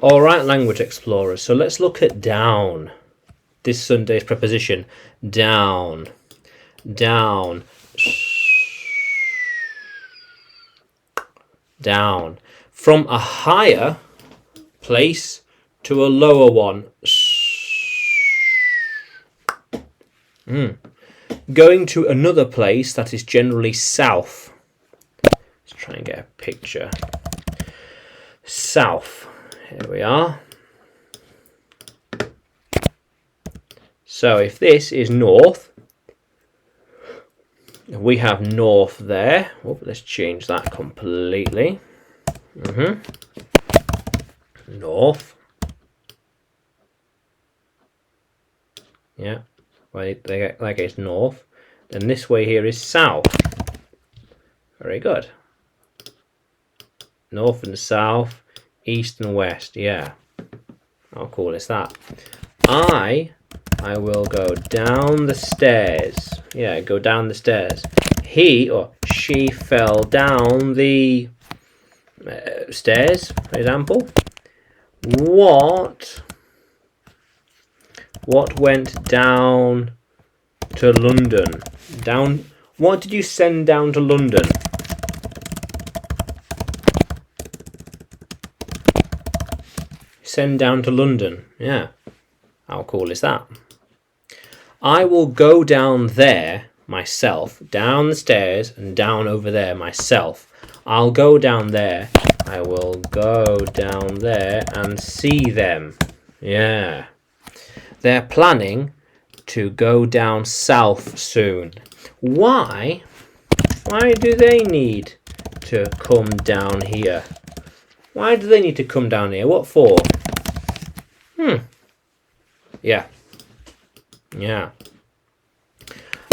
All right, language explorers. So let's look at down. This Sunday's preposition, down, down, down. From a higher place to a lower one. Going to another place that is generally south. Let's try and get a picture. South. Here we are. So if this is north, we have north there. Oh, let's change that completely. North. Yeah, like it's north. Then this way here is south. Very good. North and south, east and west. Yeah. How cool is that? I will go down the stairs. Yeah, go down the stairs. He or she fell down the stairs, for example. What went down to London? What did you send down to London? Send down to London. Yeah. How cool is that? I will go down there myself, down the stairs and down over there myself. I'll go down there. I will go down there and see them. Yeah. They're planning to go down south soon. Why? Why do they need to come down here? Why do they need to come down here? What for? Yeah. Yeah.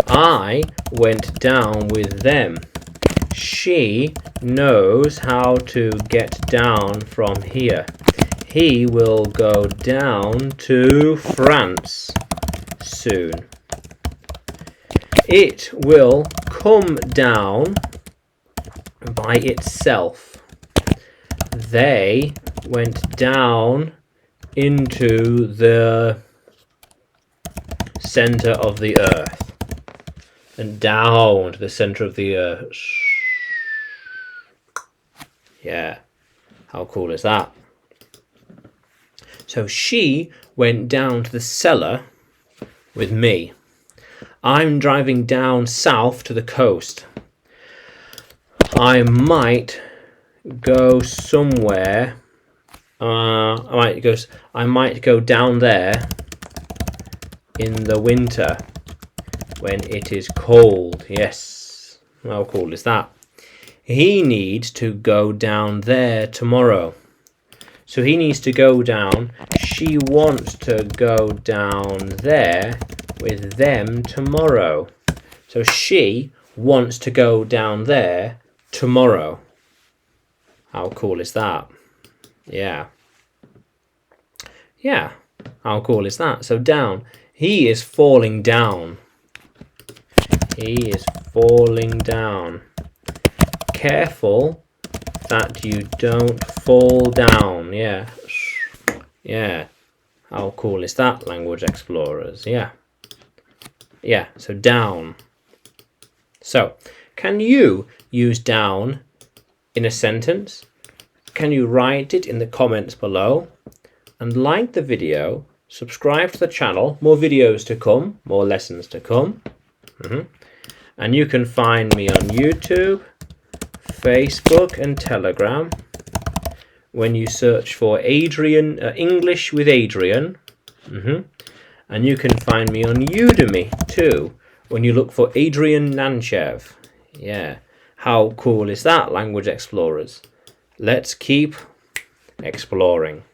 I went down with them. She knows how to get down from here. He will go down to France soon. It will come down by itself. They went down into the center of the earth. And down to the center of the earth. Yeah. How cool is that? So she went down to the cellar with me. I'm driving down south to the coast. I might go somewhere. I might go down there in the winter when it is cold. Yes. How cool is that? He needs to go down there tomorrow. So he needs to go down. She wants to go down there with them tomorrow. So she wants to go down there tomorrow. How cool is that? Yeah. Yeah. How cool is that? So down. He is falling down. He is falling down. Careful that you don't fall down. Yeah. Yeah. How cool is that, language explorers? Yeah. Yeah, so down. So, can you use down in a sentence? Can you write it in the comments below? And like the video, subscribe to the channel. More videos to come, more lessons to come. And you can find me on YouTube, Facebook and Telegram when you search for Adrian, English with Adrian. And you can find me on Udemy too when you look for Adrian Nanchev. Yeah, how cool is that, language explorers? Let's keep exploring.